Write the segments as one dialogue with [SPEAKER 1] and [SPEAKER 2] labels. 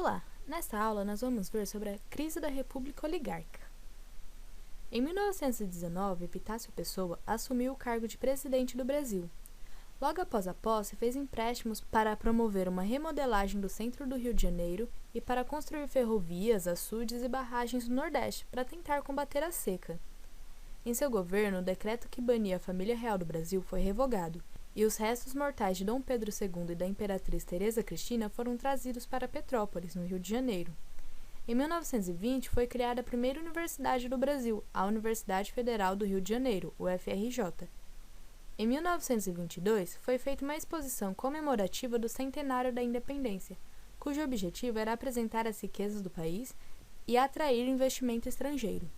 [SPEAKER 1] Olá! Nesta aula nós vamos ver sobre a crise da República Oligárquica. Em 1919, Epitácio Pessoa assumiu o cargo de presidente do Brasil. Logo após a posse, fez empréstimos para promover uma remodelagem do centro do Rio de Janeiro e para construir ferrovias, açudes e barragens no Nordeste para tentar combater a seca. Em seu governo, o decreto que bania a família real do Brasil foi revogado, e os restos mortais de Dom Pedro II e da imperatriz Teresa Cristina foram trazidos para Petrópolis, no Rio de Janeiro. Em 1920, foi criada a primeira universidade do Brasil, a Universidade Federal do Rio de Janeiro, UFRJ. Em 1922, foi feita uma exposição comemorativa do centenário da independência, cujo objetivo era apresentar as riquezas do país e atrair investimento estrangeiro.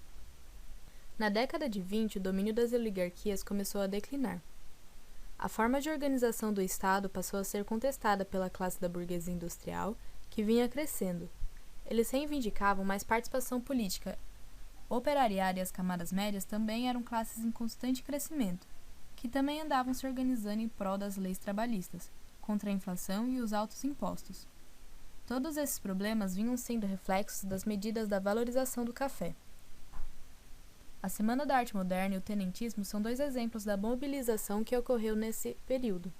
[SPEAKER 1] Na década de 20, o domínio das oligarquias começou a declinar. A forma de organização do Estado passou a ser contestada pela classe da burguesia industrial, que vinha crescendo. Eles reivindicavam mais participação política. O operariado e as camadas médias também eram classes em constante crescimento, que também andavam se organizando em prol das leis trabalhistas, contra a inflação e os altos impostos. Todos esses problemas vinham sendo reflexos das medidas da valorização do café. A Semana da Arte Moderna e o tenentismo são dois exemplos da mobilização que ocorreu nesse período.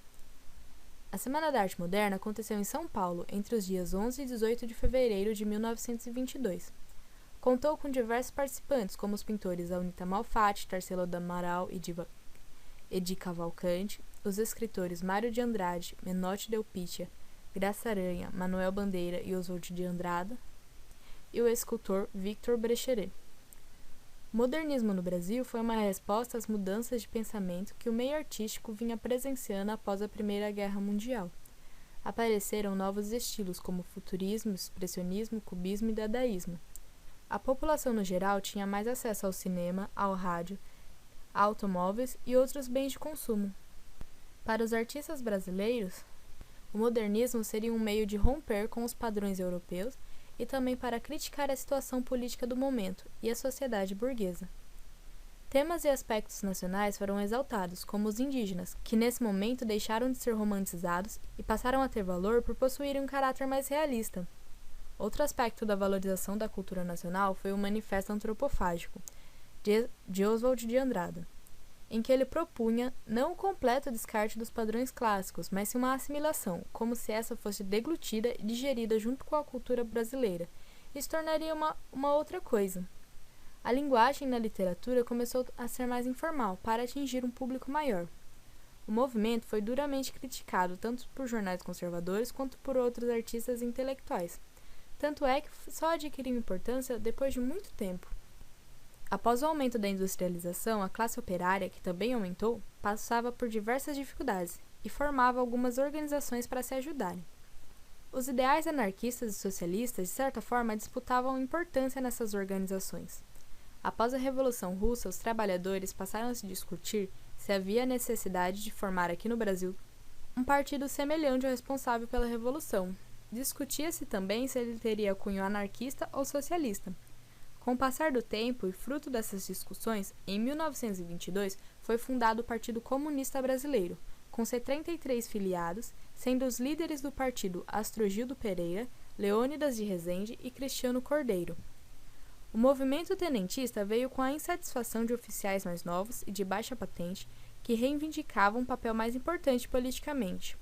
[SPEAKER 1] A Semana da Arte Moderna aconteceu em São Paulo entre os dias 11 e 18 de fevereiro de 1922. Contou com diversos participantes, como os pintores Aunita Malfatti, Tarsila do Amaral e Edi Cavalcanti, os escritores Mário de Andrade, Menotti Delpitia, Graça Aranha, Manuel Bandeira e Oswald de Andrada, e o escultor Victor Brecheret. O modernismo no Brasil foi uma resposta às mudanças de pensamento que o meio artístico vinha presenciando após a Primeira Guerra Mundial. Apareceram novos estilos como futurismo, expressionismo, cubismo e dadaísmo. A população no geral tinha mais acesso ao cinema, ao rádio, a automóveis e outros bens de consumo. Para os artistas brasileiros, o modernismo seria um meio de romper com os padrões europeus e também para criticar a situação política do momento e a sociedade burguesa. Temas e aspectos nacionais foram exaltados, como os indígenas, que nesse momento deixaram de ser romantizados e passaram a ter valor por possuírem um caráter mais realista. Outro aspecto da valorização da cultura nacional foi o Manifesto Antropofágico, de Oswald de Andrada, em que ele propunha não o completo descarte dos padrões clássicos, mas sim uma assimilação, como se essa fosse deglutida e digerida junto com a cultura brasileira. Isso tornaria uma outra coisa. A linguagem na literatura começou a ser mais informal, para atingir um público maior. O movimento foi duramente criticado tanto por jornais conservadores quanto por outros artistas e intelectuais. Tanto é que só adquiriu importância depois de muito tempo. Após o aumento da industrialização, a classe operária, que também aumentou, passava por diversas dificuldades e formava algumas organizações para se ajudarem. Os ideais anarquistas e socialistas, de certa forma, disputavam importância nessas organizações. Após a Revolução Russa, os trabalhadores passaram a se discutir se havia necessidade de formar aqui no Brasil um partido semelhante ao responsável pela Revolução. Discutia-se também se ele teria cunho anarquista ou socialista. Com o passar do tempo e fruto dessas discussões, em 1922 foi fundado o Partido Comunista Brasileiro, com 73 filiados, sendo os líderes do partido Astrogildo Pereira, Leônidas de Rezende e Cristiano Cordeiro. O movimento tenentista veio com a insatisfação de oficiais mais novos e de baixa patente que reivindicavam um papel mais importante politicamente.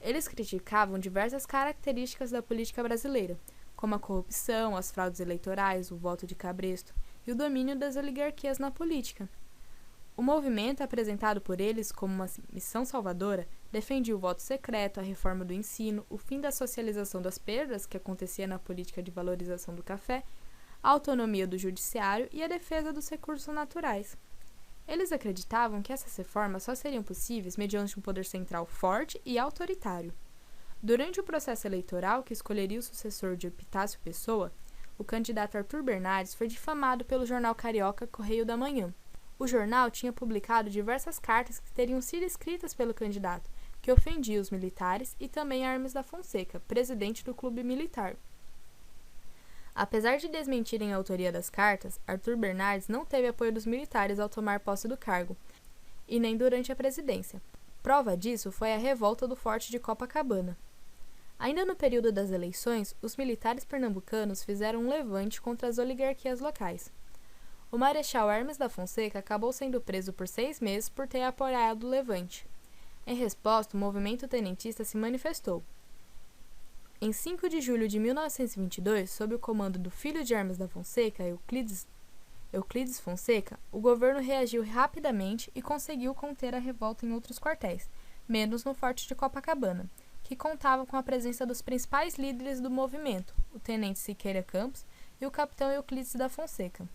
[SPEAKER 1] Eles criticavam diversas características da política brasileira, como a corrupção, as fraudes eleitorais, o voto de cabresto e o domínio das oligarquias na política. O movimento, apresentado por eles como uma missão salvadora, defendia o voto secreto, a reforma do ensino, o fim da socialização das perdas que acontecia na política de valorização do café, a autonomia do judiciário e a defesa dos recursos naturais. Eles acreditavam que essas reformas só seriam possíveis mediante um poder central forte e autoritário. Durante o processo eleitoral que escolheria o sucessor de Epitácio Pessoa, o candidato Arthur Bernardes foi difamado pelo jornal carioca Correio da Manhã. O jornal tinha publicado diversas cartas que teriam sido escritas pelo candidato, que ofendiam os militares e também Hermes da Fonseca, presidente do clube militar. Apesar de desmentirem a autoria das cartas, Arthur Bernardes não teve apoio dos militares ao tomar posse do cargo, e nem durante a presidência. Prova disso foi a revolta do Forte de Copacabana. Ainda no período das eleições, os militares pernambucanos fizeram um levante contra as oligarquias locais. O Marechal Hermes da Fonseca acabou sendo preso por 6 meses por ter apoiado o levante. Em resposta, o movimento tenentista se manifestou. Em 5 de julho de 1922, sob o comando do filho de Hermes da Fonseca, Euclides Fonseca, o governo reagiu rapidamente e conseguiu conter a revolta em outros quartéis, menos no Forte de Copacabana, que contava com a presença dos principais líderes do movimento, o tenente Siqueira Campos e o capitão Euclides da Fonseca.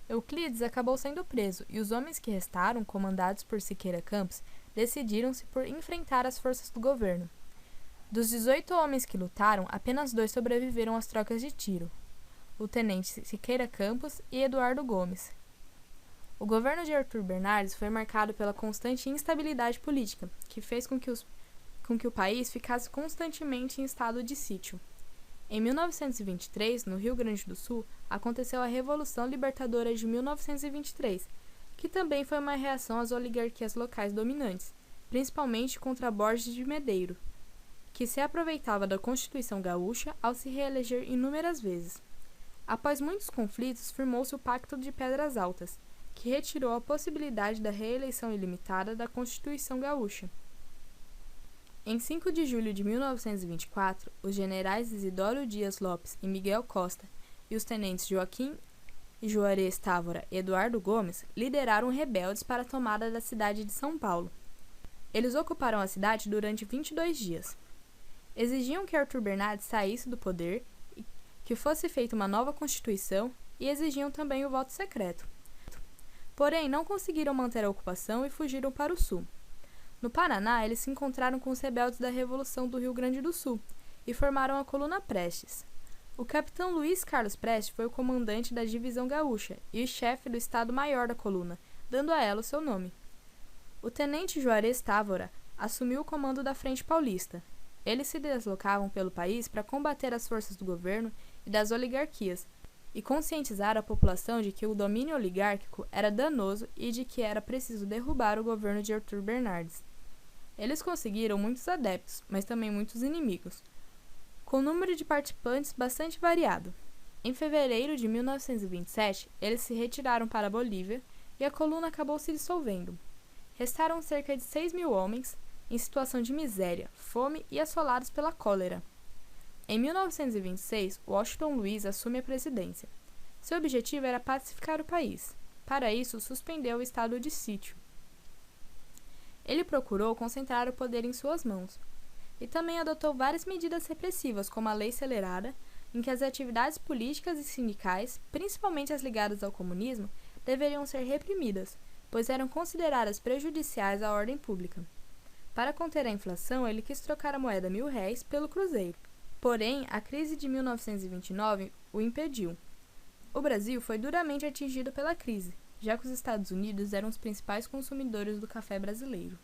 [SPEAKER 1] Euclides acabou sendo preso e os homens que restaram, comandados por Siqueira Campos, decidiram-se por enfrentar as forças do governo. Dos 18 homens que lutaram, apenas 2 sobreviveram às trocas de tiro, o tenente Siqueira Campos e Eduardo Gomes. O governo de Arthur Bernardes foi marcado pela constante instabilidade política, que fez com que o país ficasse constantemente em estado de sítio. Em 1923, no Rio Grande do Sul, aconteceu a Revolução Libertadora de 1923, que também foi uma reação às oligarquias locais dominantes, principalmente contra Borges de Medeiros, que se aproveitava da Constituição Gaúcha ao se reeleger inúmeras vezes. Após muitos conflitos, firmou-se o Pacto de Pedras Altas, que retirou a possibilidade da reeleição ilimitada da Constituição Gaúcha. Em 5 de julho de 1924, os generais Isidoro Dias Lopes e Miguel Costa e os tenentes Joaquim Juarez Távora e Eduardo Gomes lideraram rebeldes para a tomada da cidade de São Paulo. Eles ocuparam a cidade durante 22 dias. Exigiam que Arthur Bernardes saísse do poder, que fosse feita uma nova Constituição e exigiam também o voto secreto. Porém, não conseguiram manter a ocupação e fugiram para o sul. No Paraná, eles se encontraram com os rebeldes da Revolução do Rio Grande do Sul e formaram a Coluna Prestes. O capitão Luiz Carlos Prestes foi o comandante da Divisão Gaúcha e o chefe do Estado-Maior da coluna, dando a ela o seu nome. O tenente Juarez Távora assumiu o comando da Frente Paulista. Eles se deslocavam pelo país para combater as forças do governo e das oligarquias e conscientizar a população de que o domínio oligárquico era danoso e de que era preciso derrubar o governo de Arthur Bernardes. Eles conseguiram muitos adeptos, mas também muitos inimigos, com um número de participantes bastante variado. Em fevereiro de 1927, eles se retiraram para a Bolívia e a coluna acabou se dissolvendo. Restaram cerca de 6.000 homens, em situação de miséria, fome e assolados pela cólera. Em 1926, Washington Luiz assume a presidência. Seu objetivo era pacificar o país. Para isso, suspendeu o estado de sítio. Ele procurou concentrar o poder em suas mãos. E também adotou várias medidas repressivas, como a Lei Celerada, em que as atividades políticas e sindicais, principalmente as ligadas ao comunismo, deveriam ser reprimidas, pois eram consideradas prejudiciais à ordem pública. Para conter a inflação, ele quis trocar a moeda R$1.000 pelo cruzeiro. Porém, a crise de 1929 o impediu. O Brasil foi duramente atingido pela crise, já que os Estados Unidos eram os principais consumidores do café brasileiro.